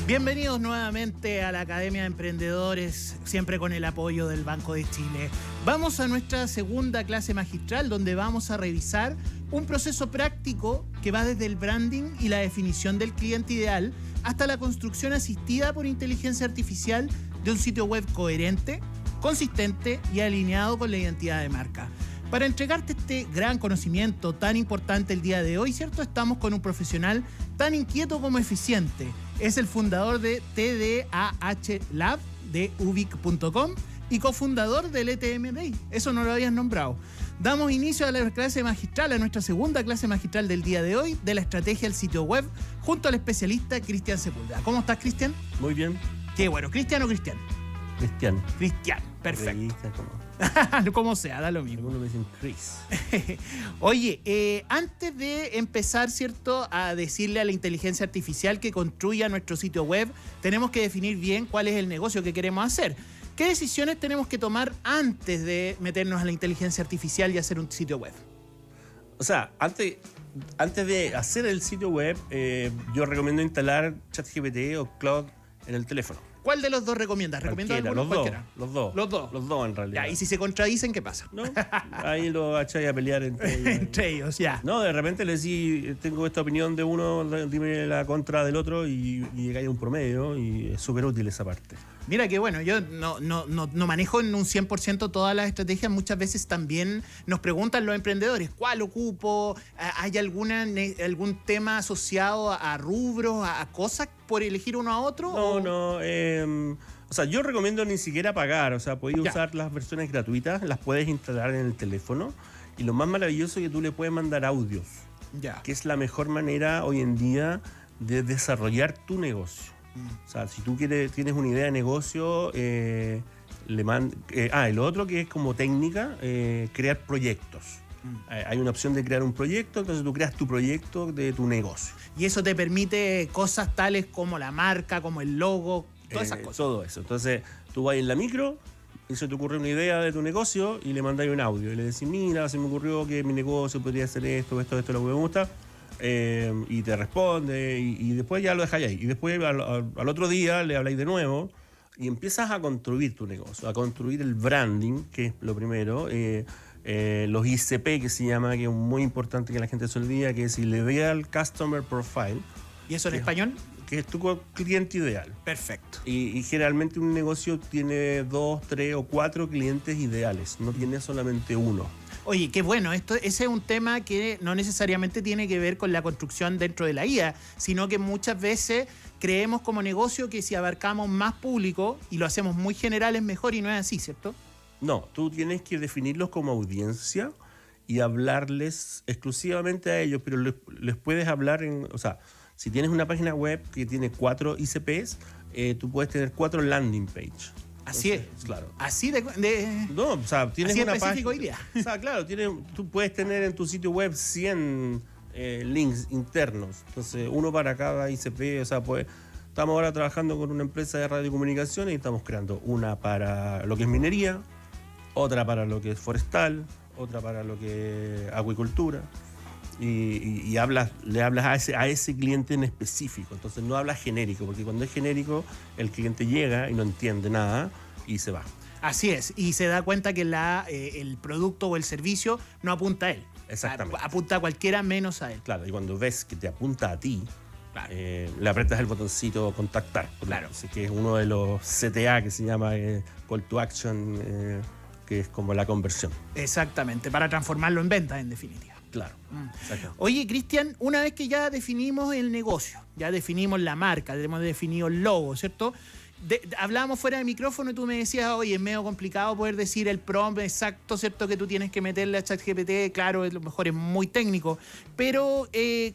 Bienvenidos nuevamente a la Academia de Emprendedores, siempre con el apoyo del Banco de Chile. Vamos a nuestra segunda clase magistral, donde vamos a revisar un proceso práctico que va desde el branding y la definición del cliente ideal hasta la construcción asistida por inteligencia artificial de un sitio web coherente, consistente y alineado con la identidad de marca. Para entregarte este gran conocimiento tan importante el día de hoy, ¿cierto? Estamos con un profesional tan inquieto como eficiente. Es el fundador de TDAH Lab de Ubic.com y cofundador del ETM Day. Eso no lo habías nombrado. Damos inicio a la clase magistral, a nuestra segunda clase magistral del día de hoy, de la estrategia del sitio web, junto al especialista Cristian Sepúlveda. ¿Cómo estás, Cristian? Muy bien. Qué bueno. ¿Cristian o Cristian? Cristian. Cristian, perfecto. Como sea, da lo mismo. Algunos me dicen Chris. Oye, antes de empezar, ¿cierto?, a decirle a la inteligencia artificial que construya nuestro sitio web, tenemos que definir bien cuál es el negocio que queremos hacer. ¿Qué decisiones tenemos que tomar antes de meternos a la inteligencia artificial y hacer un sitio web? O sea, antes de hacer el sitio web, yo recomiendo instalar ChatGPT o Claude en el teléfono. ¿Cuál de los dos recomiendas? ¿Recomiendas alguno? Los dos en realidad. Ya, y si se contradicen, ¿qué pasa? ¿No? Ahí lo echáis a pelear entre ellos. Entre ellos, ya. No, de repente le decís, tengo esta opinión de uno, dime la contra del otro y llegáis a un promedio y es súper útil esa parte. Mira que bueno, yo no manejo en un 100% todas las estrategias. Muchas veces también nos preguntan los emprendedores, ¿cuál ocupo? ¿Hay algún tema asociado a rubros, a cosas por elegir uno a otro? O sea, yo recomiendo ni siquiera pagar. O sea, podéis usar las versiones gratuitas, las puedes instalar en el teléfono. Y lo más maravilloso es que tú le puedes mandar audios, que es la mejor manera hoy en día de desarrollar tu negocio. O sea, si tú tienes una idea de negocio, lo otro que es como técnica, crear proyectos. Hay una opción de crear un proyecto, entonces tú creas tu proyecto de tu negocio. Y eso te permite cosas tales como la marca, como el logo, todas esas cosas. Todo eso. Entonces tú vas en la micro y se te ocurre una idea de tu negocio y le mandáis un audio. Y le decís, mira, se me ocurrió que mi negocio podría hacer esto, lo que me gusta. Y te responde y después ya lo dejáis ahí. Y después al otro día le habláis de nuevo y empiezas a construir tu negocio, a construir el branding, que es lo primero. Los ICP, que se llama, que es muy importante que la gente se olvida, que es Ideal Customer Profile. ¿Y eso en español? Que es tu cliente ideal. Perfecto. Y generalmente un negocio tiene 2, 3 o 4 clientes ideales, no tiene solamente uno. Oye, qué bueno, ese es un tema que no necesariamente tiene que ver con la construcción dentro de la IA, sino que muchas veces creemos como negocio que si abarcamos más público y lo hacemos muy general es mejor, y no es así, ¿cierto? No, tú tienes que definirlos como audiencia y hablarles exclusivamente a ellos, pero les puedes hablar o sea, si tienes una página web que tiene 4 ICPs, tú puedes tener 4 landing page. Así es, claro. Así no, o sea, tienes así una específico página. O sea, claro, tú puedes tener en tu sitio web 100 links internos. Entonces, uno para cada ICP, o sea, estamos ahora trabajando con una empresa de radiocomunicaciones y estamos creando una para lo que es minería, otra para lo que es forestal, otra para lo que es acuicultura. Y le hablas a ese cliente en específico. Entonces no hablas genérico, porque cuando es genérico el cliente llega y no entiende nada y se va. Así es, y se da cuenta que el producto o el servicio no apunta a él. Exactamente. Apunta a cualquiera menos a él. Claro, y cuando ves que te apunta a ti, claro, le apretas el botoncito contactar. Claro. Que es uno de los CTA que se llama Call to Action, que es como la conversión. Exactamente, para transformarlo en ventas, en definitiva. Claro. Oye, Cristian, una vez que ya definimos el negocio, ya definimos la marca, hemos definido el logo, ¿cierto? Hablábamos fuera de micrófono y tú me decías, oye, es medio complicado poder decir el prompt exacto, ¿cierto? Que tú tienes que meterle a ChatGPT, claro, a lo mejor es muy técnico, pero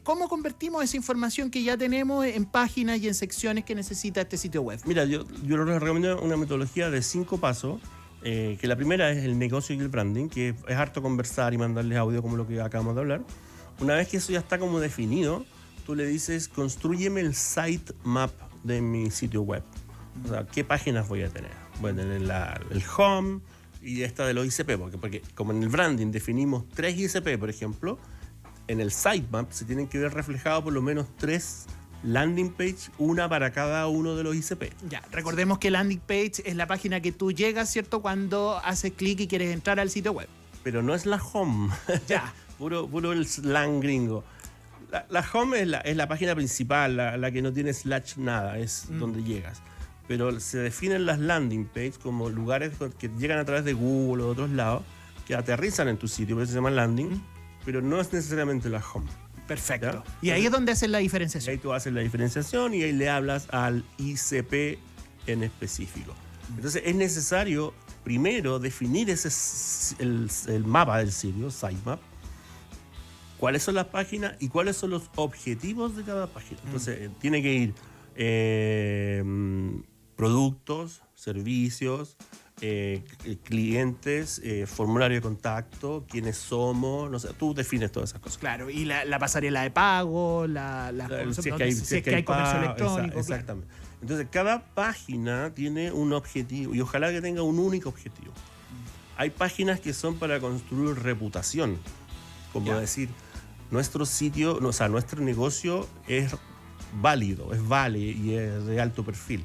¿cómo convertimos esa información que ya tenemos en páginas y en secciones que necesita este sitio web? Mira, yo les recomiendo una metodología de 5 pasos. Que la primera es el negocio y el branding, que es harto conversar y mandarles audio como lo que acabamos de hablar. Una vez que eso ya está como definido, tú le dices, constrúyeme el sitemap de mi sitio web. O sea, ¿qué páginas voy a tener? Voy a tener el home y esta de los ICP, porque como en el branding definimos 3 ICP, por ejemplo, en el sitemap se tienen que ver reflejados por lo menos 3 landing page, una para cada uno de los ICP. Ya, recordemos que landing page es la página que tú llegas, ¿cierto? Cuando haces clic y quieres entrar al sitio web. Pero no es la home. Ya. puro el slang gringo. La home es la página principal, la que no tiene slash nada, es donde llegas. Pero se definen las landing page como lugares que llegan a través de Google o de otros lados, que aterrizan en tu sitio, por eso se llama landing, pero no es necesariamente la home. Perfecto. ¿Ya? Y ahí es donde haces la Y diferenciación. ahí tú haces la diferenciación y ahí le hablas al ICP en específico. Entonces es necesario primero definir el mapa del sitio, sitemap, cuáles son las páginas y cuáles son los objetivos de cada página. Entonces tiene que ir productos, servicios, clientes, formulario de contacto, quiénes somos, no sé, tú defines todas esas cosas. Claro, y la pasarela de pago, Si es que hay comercio pago, electrónico. exactamente. Entonces, cada página tiene un objetivo y ojalá que tenga un único objetivo. Hay páginas que son para construir reputación, como decir, nuestro sitio, o sea, nuestro negocio es válido, vale y es de alto perfil.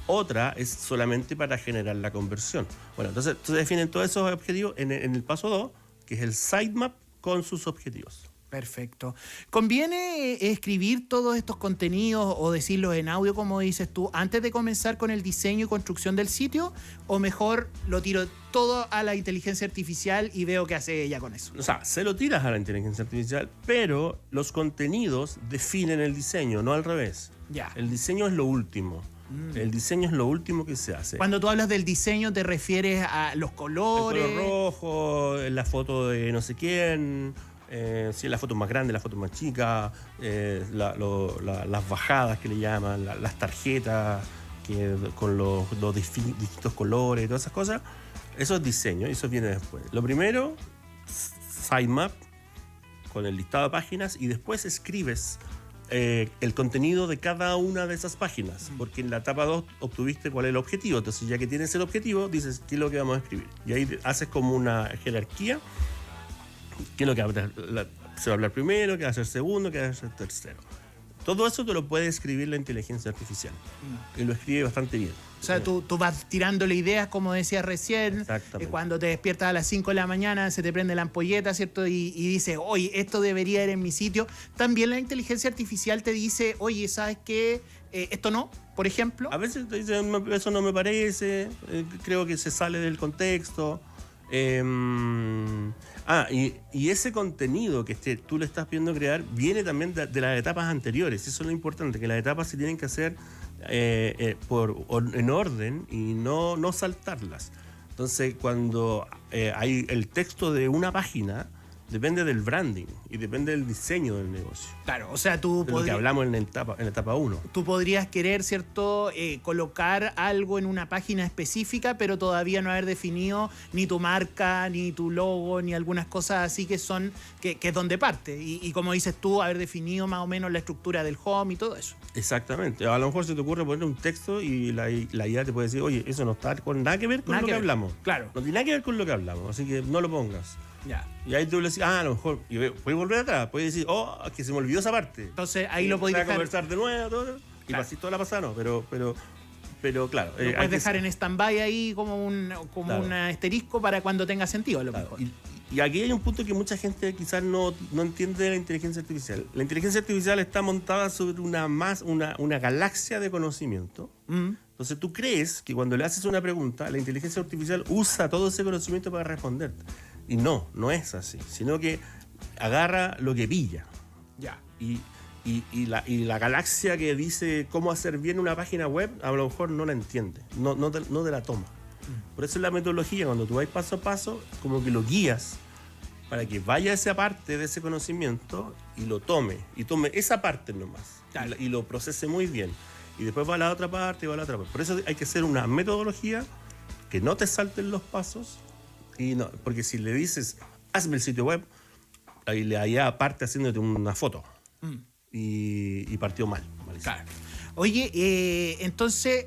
Otra es solamente para generar la conversión. Bueno, entonces se definen todos esos objetivos en el paso 2, que es el sitemap con sus objetivos. Perfecto. ¿Conviene escribir todos estos contenidos o decirlos en audio, como dices tú, antes de comenzar con el diseño y construcción del sitio? ¿O mejor lo tiro todo a la inteligencia artificial y veo qué hace ella con eso? O sea, se lo tiras a la inteligencia artificial, pero los contenidos definen el diseño, no al revés. Ya. El diseño es lo último. El diseño es lo último que se hace. Cuando tú hablas del diseño, ¿te refieres a los colores? El color rojo, la foto de no sé quién, si es la foto más grande, la foto más chica, las bajadas que le llaman, las tarjetas con los distintos colores, todas esas cosas. Eso es diseño y eso viene después. Lo primero, sitemap con el listado de páginas y después escribes el contenido de cada una de esas páginas, porque en la etapa 2 obtuviste cuál es el objetivo. Entonces, ya que tienes el objetivo, dices qué es lo que vamos a escribir. Y ahí haces como una jerarquía. ¿Qué es lo que se va a hablar primero? ¿Qué va a ser segundo? ¿Qué va a ser tercero? Todo eso te lo puede escribir la inteligencia artificial. Y lo escribe bastante bien. O sea, tú vas tirándole ideas, como decías recién. Exactamente. Cuando te despiertas a las 5 de la mañana, se te prende la ampolleta, ¿cierto? Y dices, oye, esto debería ir en mi sitio. También la inteligencia artificial te dice, oye, ¿sabes qué? Esto no, por ejemplo. A veces te dicen, eso no me parece, creo que se sale del contexto. Y ese contenido que tú le estás pidiendo crear viene también de las etapas anteriores. Eso es lo importante, que las etapas se tienen que hacer en orden y no saltarlas. Entonces, cuando hay el texto de una página, depende del branding y depende del diseño del negocio. Claro, o sea, De lo que hablamos en la etapa 1. Tú podrías querer, ¿cierto?, colocar algo en una página específica, pero todavía no haber definido ni tu marca, ni tu logo, ni algunas cosas así que es donde parte. Y como dices tú, haber definido más o menos la estructura del home y todo eso. Exactamente. A lo mejor se te ocurre poner un texto y la IA te puede decir, oye, eso no está con nada que ver con lo que hablamos. Claro. No tiene nada que ver con lo que hablamos, así que no lo pongas. Ya. Y ahí tú le decís, a lo mejor, y puedes volver atrás, puedes decir, que se me olvidó esa parte. Entonces ahí lo podéis dejar. Conversar de nuevo, todo, y Claro. así toda la pasada, no, pero claro. Lo puedes dejar en stand-by ahí como Claro. un asterisco para cuando tenga sentido, a lo Claro. mejor. Y aquí hay un punto que mucha gente quizás no entiende de la inteligencia artificial. La inteligencia artificial está montada sobre una galaxia de conocimiento. Entonces tú crees que cuando le haces una pregunta, la inteligencia artificial usa todo ese conocimiento para responderte. Y no es así, sino que agarra lo que pilla. Ya. Y la galaxia que dice cómo hacer bien una página web, a lo mejor no la entiende, no te la toma. Por eso es la metodología, cuando tú vas paso a paso, como que lo guías para que vaya a esa parte de ese conocimiento y lo tome esa parte nomás. Claro. Y lo procese muy bien. Y después va a la otra parte y va a la otra parte. Por eso hay que hacer una metodología que no te salten los pasos. Porque si le dices, hazme el sitio web, ahí parte haciéndote una foto. Y partió mal. Claro. Oye, entonces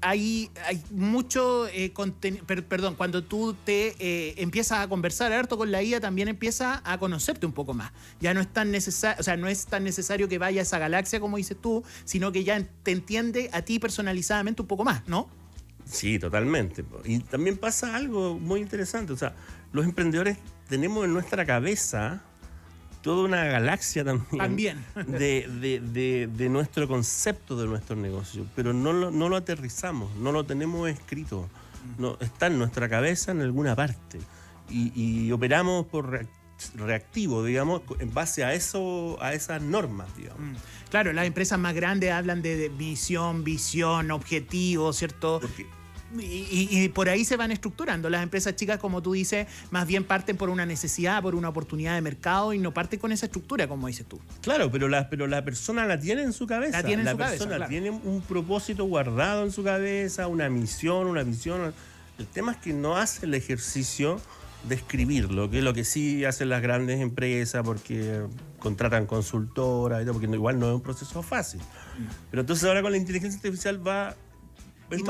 hay mucho contenido, perdón, cuando tú te empiezas a conversar harto con la IA, también empiezas a conocerte un poco más. Ya no es tan necesario, o sea, no es tan necesario que vaya a esa galaxia como dices tú, sino que ya te entiende a ti personalizadamente un poco más, ¿no? Sí, totalmente. Y también pasa algo muy interesante. O sea, los emprendedores tenemos en nuestra cabeza toda una galaxia también de nuestro concepto de nuestro negocio, pero no lo aterrizamos, no lo tenemos escrito, no, está en nuestra cabeza en alguna parte y operamos por reactivo, digamos, en base a eso, a esas normas, digamos. Claro, las empresas más grandes hablan de misión, visión, objetivo, ¿cierto? Y por ahí se van estructurando. Las empresas chicas, como tú dices, más bien parten por una necesidad, por una oportunidad de mercado y no parten con esa estructura, como dices tú. Claro, pero la persona la tiene en su cabeza. La persona tiene un propósito guardado en su cabeza, una misión, una visión. El tema es que no hace el ejercicio de escribirlo, que es lo que sí hacen las grandes empresas porque contratan consultoras y todo, porque igual no es un proceso fácil. Pero entonces ahora con la inteligencia artificial va...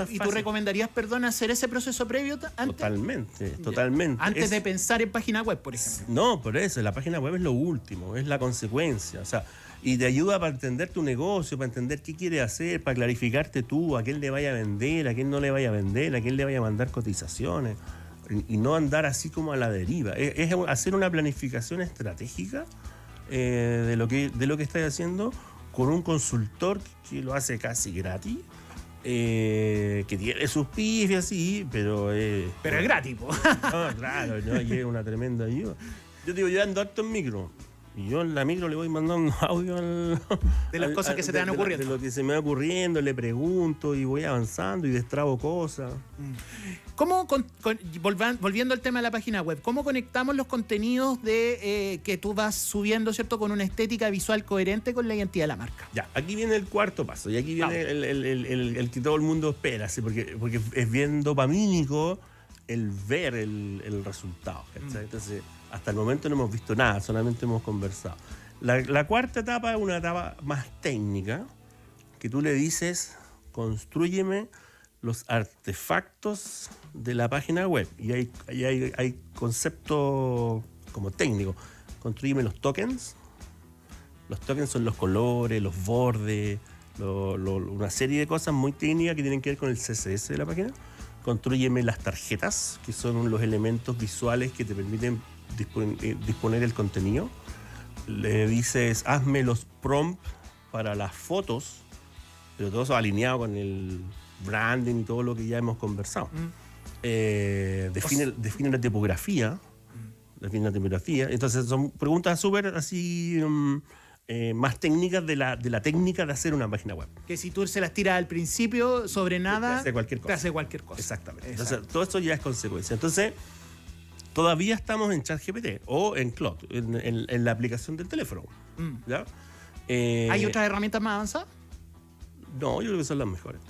¿Y tú recomendarías, perdón, hacer ese proceso previo antes? Totalmente. Antes de pensar en página web, por ejemplo. No, por eso, la página web es lo último, es la consecuencia. O sea, y te ayuda para entender tu negocio, para entender qué quieres hacer, para clarificarte tú, a quién le vaya a vender, a quién no le vaya a vender, a quién le vaya a mandar cotizaciones. Y no andar así como a la deriva. Es hacer una planificación estratégica de lo que estás haciendo con un consultor que lo hace casi gratis. Que tiene sus pifias, sí, pero es gratis, po. No, claro, no, y es una tremenda ayuda. Yo digo, yo ando harto en micro. Y yo en la micro le voy mandando audio de las cosas que se te van ocurriendo. De lo que se me va ocurriendo, le pregunto y voy avanzando y destrabo cosas. ¿Cómo, volviendo al tema de la página web, cómo conectamos los contenidos que tú vas subiendo, ¿cierto?, con una estética visual coherente con la identidad de la marca? Ya, aquí viene el cuarto paso y aquí viene el que todo el mundo espera, ¿sí? porque es bien dopamínico el ver el resultado. Entonces, hasta el momento no hemos visto nada, solamente hemos conversado. La cuarta etapa es una etapa más técnica, que tú le dices, constrúyeme los artefactos de la página web. Y hay conceptos como técnicos. Constrúyeme los tokens. Los tokens son los colores, los bordes, una serie de cosas muy técnicas que tienen que ver con el CSS de la página. Constrúyeme las tarjetas, que son los elementos visuales que te permiten disponer el contenido. Le dices, hazme los prompts para las fotos, pero todo eso alineado con el branding y todo lo que ya hemos conversado. Define la tipografía. Define la tipografía. Entonces son preguntas súper así más técnicas de la técnica de hacer una página web. Que si tú se las tiras al principio sobre nada, te hace cualquier cosa. Exactamente. Entonces todo esto ya es consecuencia. Entonces todavía estamos en ChatGPT o en Claude, en la aplicación del teléfono. ¿Ya? ¿Hay otras herramientas más avanzadas? No, yo creo que son las mejores.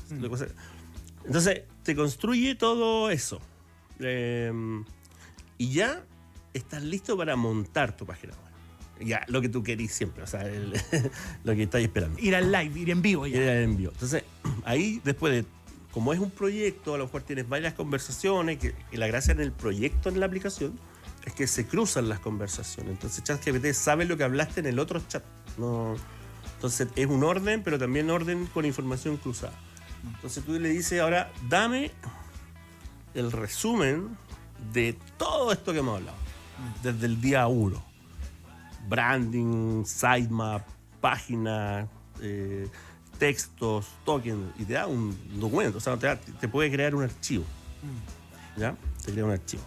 Entonces, te construye todo eso. Y ya estás listo para montar tu página web. Ya, lo que tú querís siempre, o sea, lo que estáis esperando. Ir al live, ir en vivo ya. Ir en vivo. Entonces, ahí después de, como es un proyecto, a lo mejor tienes varias conversaciones, y la gracia en el proyecto, en la aplicación, es que se cruzan las conversaciones. Entonces, ChatGPT sabe lo que hablaste en el otro chat. No, entonces, es un orden, pero también orden con información cruzada. Entonces, tú le dices ahora, dame el resumen de todo esto que hemos hablado, desde el día 1. Branding, sitemap, página, textos, tokens, y te da un documento, o sea, te puede crear un archivo. ¿Ya? Te crea un archivo.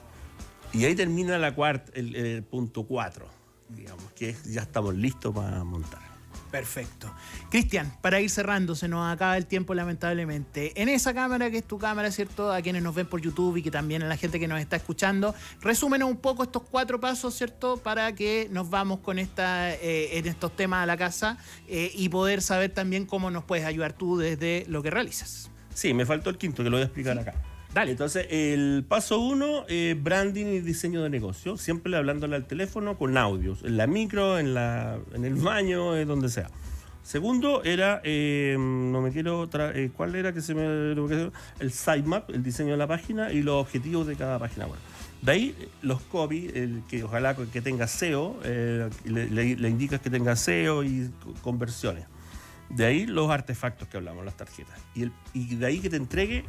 Y ahí termina el punto 4, digamos, que ya estamos listos para montar. Perfecto. Cristian, para ir cerrando, se nos acaba el tiempo lamentablemente. En esa cámara, que es tu cámara, ¿cierto? A quienes nos ven por YouTube y que también a la gente que nos está escuchando, resúmenos un poco estos 4 pasos, ¿cierto? Para que nos vamos con en estos temas a la casa y poder saber también cómo nos puedes ayudar tú desde lo que realizas. Sí, me faltó el quinto, que lo voy a explicar acá. Dale. Entonces, el paso 1, branding y diseño de negocio, siempre hablándole al teléfono con audios, en la micro, en el baño, donde sea. Segundo era, ¿cuál era que se me el sitemap, el diseño de la página y los objetivos de cada página web. De ahí los copy, que ojalá que tenga SEO, le indicas que tenga SEO y conversiones. De ahí los artefactos que hablamos, las tarjetas. Y de ahí que te entregue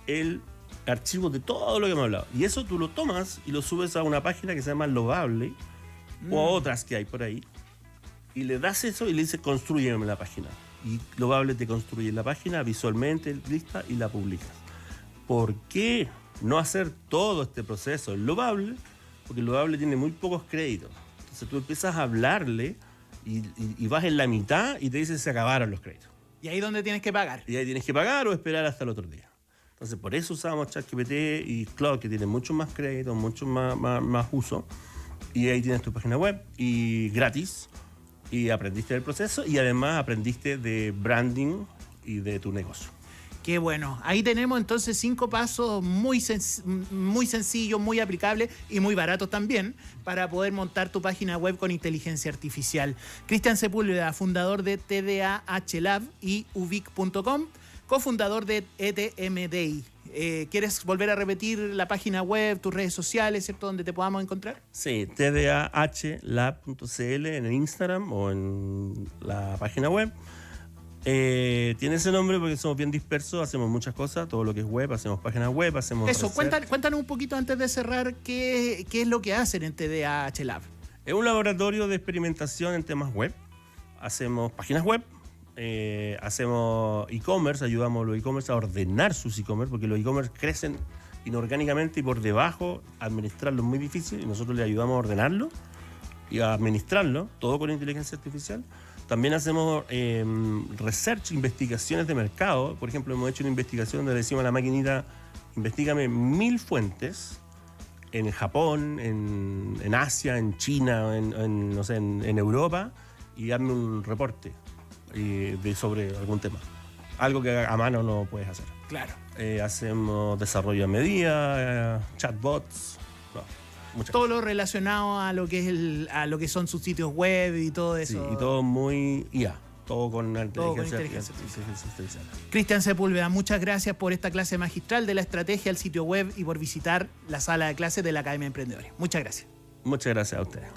el archivo de todo lo que hemos hablado. Y eso tú lo tomas y lo subes a una página que se llama Lovable o a otras que hay por ahí. Y le das eso y le dices, construyeme la página. Y Lovable te construye la página visualmente, lista, y la publicas. ¿Por qué no hacer todo este proceso en Lovable? Porque Lovable tiene muy pocos créditos. Entonces tú empiezas a hablarle y vas en la mitad y te dice se acabaron los créditos. ¿Y ahí dónde tienes que pagar? Y ahí tienes que pagar o esperar hasta el otro día. Entonces por eso usamos ChatGPT y Claude, que tienen mucho más créditos, mucho más uso. Y ahí tienes tu página web y gratis. Y aprendiste del proceso y además aprendiste de branding y de tu negocio. Qué bueno. Ahí tenemos entonces 5 pasos muy sencillos, muy aplicables y muy baratos también para poder montar tu página web con inteligencia artificial. Cristian Sepúlveda, fundador de TDAH Lab y ubic.com, cofundador de ETMDI. ¿Quieres volver a repetir la página web, tus redes sociales, ¿cierto? Donde te podamos encontrar. Sí, tdahlab.cl en el Instagram o en la página web. Tiene ese nombre porque somos bien dispersos, hacemos muchas cosas, todo lo que es web, hacemos páginas web, hacemos... Eso, cuéntanos un poquito antes de cerrar qué es lo que hacen en TDAH Lab. Es un laboratorio de experimentación en temas web. Hacemos páginas web, hacemos e-commerce, ayudamos a los e-commerce a ordenar sus e-commerce, porque los e-commerce crecen inorgánicamente y por debajo administrarlo es muy difícil y nosotros les ayudamos a ordenarlo y a administrarlo, todo con inteligencia artificial. También hacemos research, investigaciones de mercado. Por ejemplo, hemos hecho una investigación donde le decimos a la maquinita, investígame 1000 fuentes en Japón, en Asia, en China, no sé, en Europa, y hazme un reporte sobre algún tema. Algo que a mano no puedes hacer. Claro. Hacemos desarrollo a medida, chatbots, todo lo relacionado a lo que es a lo que son sus sitios web y todo eso. Sí, y todo muy IA, todo con inteligencia artificial. Cristian Sepúlveda, muchas gracias por esta clase magistral de la estrategia del sitio web y por visitar la sala de clases de la Academia de Emprendedores. Muchas gracias. Muchas gracias a ustedes.